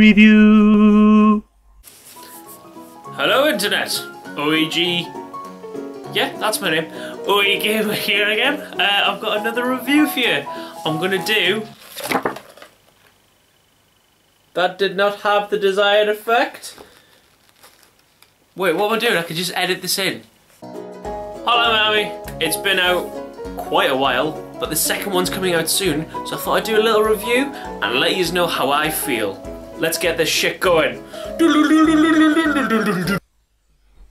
review. Hello Internet, O.E.G. Yeah, that's my name. O.E.Gamer here again. I've got another review for you. I'm gonna do... That did not have the desired effect. Wait, what am I doing? I could just edit this in. Hotline Miami. It's been out quite a while, but the second one's coming out soon, so I thought I'd do a little review and let you know how I feel. Let's get this shit going.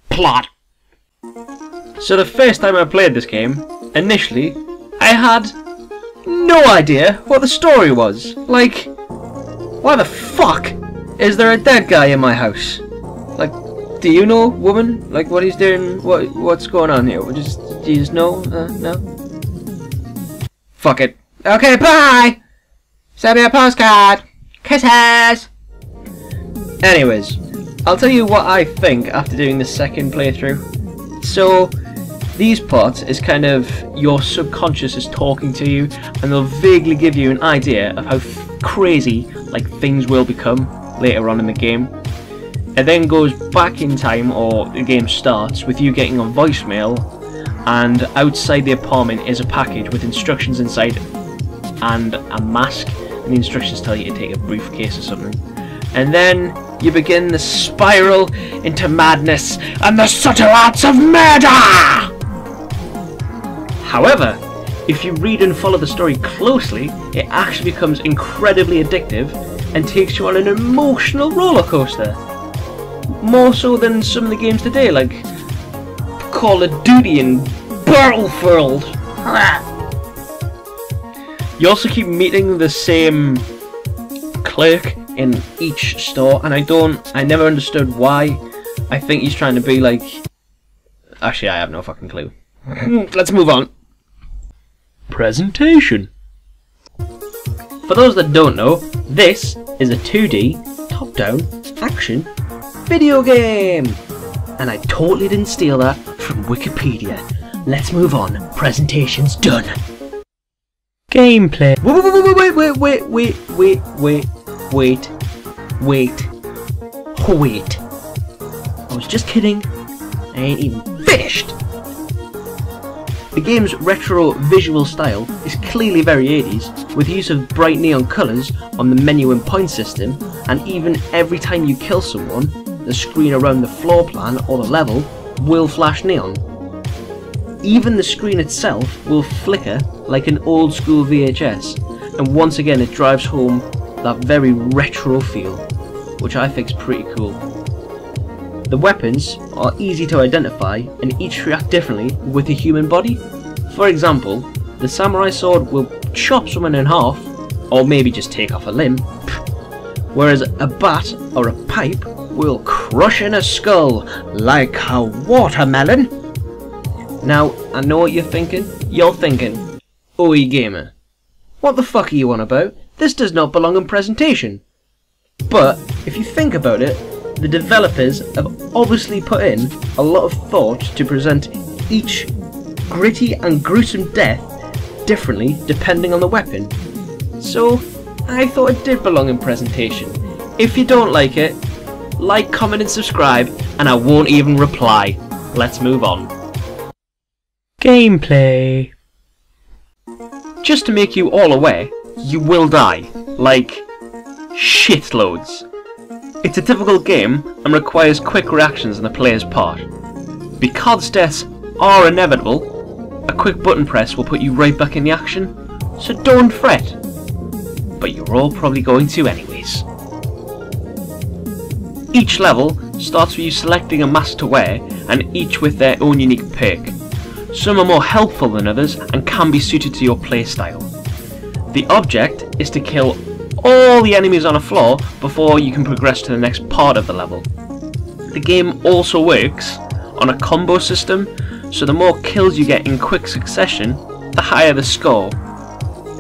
Plot. So the first time I played this game, initially, I had no idea what the story was. Like, why the fuck is there a dead guy in my house? Like, do you know, woman? Like, what he's doing? What's going on here? Do you just know? No? Fuck it. Okay, bye! Send me a postcard! Kisses! Anyways, I'll tell you what I think after doing the second playthrough. So, these parts is kind of your subconscious is talking to you, and they'll vaguely give you an idea of how crazy like things will become later on in the game. It then goes back in time, or the game starts with you getting a voicemail, and outside the apartment is a package with instructions inside and a mask, and the instructions tell you to take a briefcase or something. And then you begin the spiral into madness and the subtle arts of murder! However, if you read and follow the story closely, it actually becomes incredibly addictive and takes you on an emotional roller coaster. More so than some of the games today, like Call of Duty and Battlefield. You also keep meeting the same clerk in each store, and I never understood why. I think he's trying to be like... Actually, I have no fucking clue. Let's move on. Presentation. For those that don't know, this is a 2D, top-down, action video game! And I totally didn't steal that from Wikipedia. Let's move on. Presentation's done. Gameplay. Wait. I was just kidding. I ain't even finished. The game's retro visual style is clearly very 80s, with use of bright neon colours on the menu and point system, and even every time you kill someone, the screen around the floor plan or the level will flash neon. Even the screen itself will flicker like an old school VHS, and once again it drives home that very retro feel, which I think is pretty cool. The weapons are easy to identify and each react differently with the human body. For example, the samurai sword will chop someone in half, or maybe just take off a limb, whereas a bat or a pipe will crush in a skull like a watermelon. Now, I know what you're thinking. You're thinking, O.E.Gamer, what the fuck are you on about? This does not belong in presentation. But, if you think about it, the developers have obviously put in a lot of thought to present each gritty and gruesome death differently depending on the weapon. So, I thought it did belong in presentation. If you don't like it, like, comment and subscribe, and I won't even reply. Let's move on. Gameplay. Just to make you all aware, you will die. Like, shitloads. It's a difficult game and requires quick reactions on the player's part. Because deaths are inevitable, a quick button press will put you right back in the action, so don't fret. But you're all probably going to anyways. Each level starts with you selecting a mask to wear, and each with their own unique perk. Some are more helpful than others and can be suited to your playstyle. The object is to kill all the enemies on a floor before you can progress to the next part of the level. The game also works on a combo system, so the more kills you get in quick succession, the higher the score.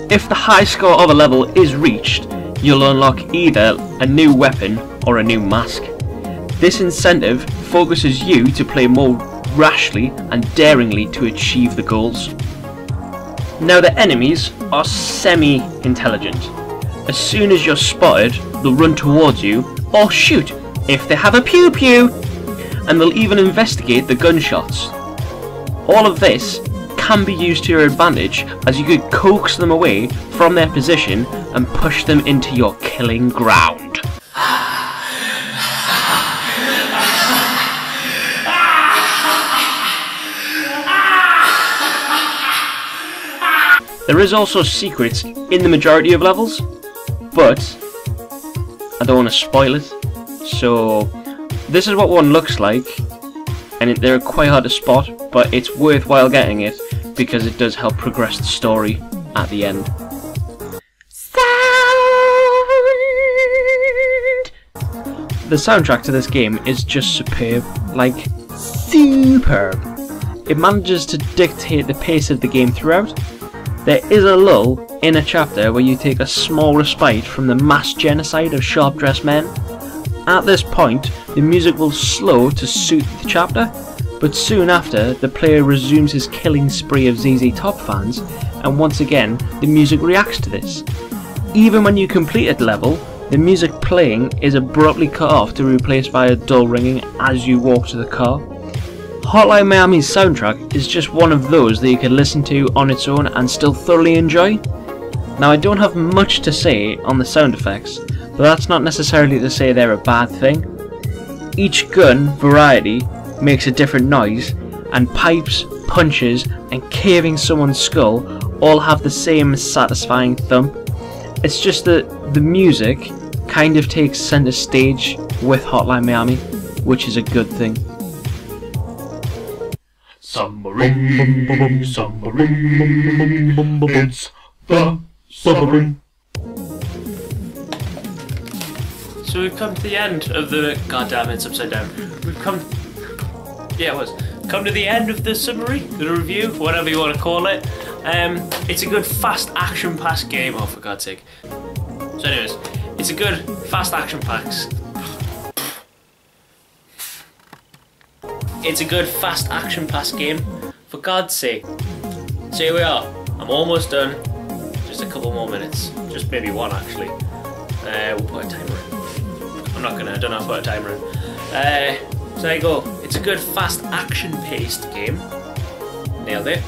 If the high score of a level is reached, you'll unlock either a new weapon or a new mask. This incentive focuses you to play more rashly and daringly to achieve the goals. Now the enemies are semi-intelligent. As soon as you're spotted, they'll run towards you, or shoot if they have a pew pew, and they'll even investigate the gunshots. All of this can be used to your advantage, as you could coax them away from their position and push them into your killing ground. There is also secrets in the majority of levels, but I don't want to spoil it, so this is what one looks like, and they're quite hard to spot, but it's worthwhile getting it because it does help progress the story at the end. The soundtrack to this game is just superb, like superb. It manages to dictate the pace of the game throughout. There is a lull in a chapter where you take a small respite from the mass genocide of sharp-dressed men. At this point, the music will slow to suit the chapter, but soon after, the player resumes his killing spree of ZZ Top fans, and once again, the music reacts to this. Even when you complete a level, the music playing is abruptly cut off to be replaced by a dull ringing as you walk to the car. Hotline Miami's soundtrack is just one of those that you can listen to on its own and still thoroughly enjoy. Now, I don't have much to say on the sound effects, but that's not necessarily to say they're a bad thing. Each gun variety makes a different noise, and pipes, punches, and caving someone's skull all have the same satisfying thump. It's just that the music kind of takes center stage with Hotline Miami, which is a good thing. Submarine, submarine, it's the submarine. So we've come to the end of the... God damn, it's upside down. We've come... Yeah, it was. Come to the end of the summary, the review, whatever you want to call it. It's a good fast action-packed game. Oh, for God's sake. So anyways, it's a good fast action-packed... It's a good fast action-packed game, for God's sake. So here we are. I'm almost done. Just a couple more minutes. Just maybe one, actually. We'll put a timer in. I don't know how to put a timer in. So there you go. It's a good fast action-paced game. Nailed it.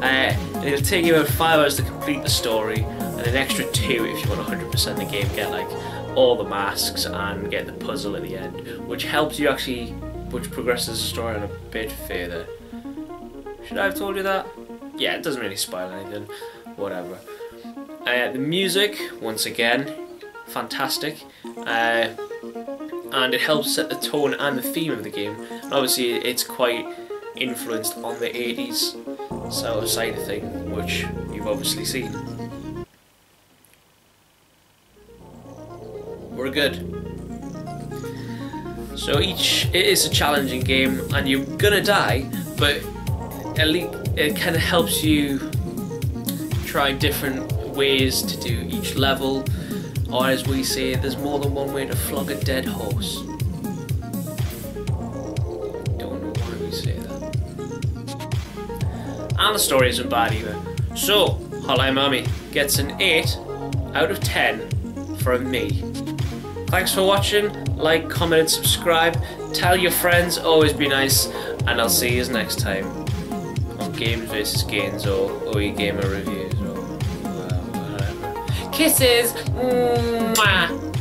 And it'll take you about 5 hours to complete the story, and an extra 2 if you want 100% the game. Get like all the masks and get the puzzle at the end, which helps you actually, which progresses the story on a bit further. Should I have told you that? Yeah, it doesn't really spoil anything. Whatever. The music, once again, fantastic. And it helps set the tone and the theme of the game. And obviously, it's quite influenced on the 80s side of thing, which you've obviously seen. We're good. So it is a challenging game, and you're gonna die, but at least it kind of helps you try different ways to do each level, or as we say, there's more than one way to flog a dead horse. Don't know why we say that. And the story isn't bad either. So, Hotline Miami gets an 8 out of 10 from me. Thanks for watching. Like, comment and subscribe. Tell your friends, always be nice, and I'll see you next time on Games vs Gains or O.E.Gamer reviews or whatever. Kisses! Mwah.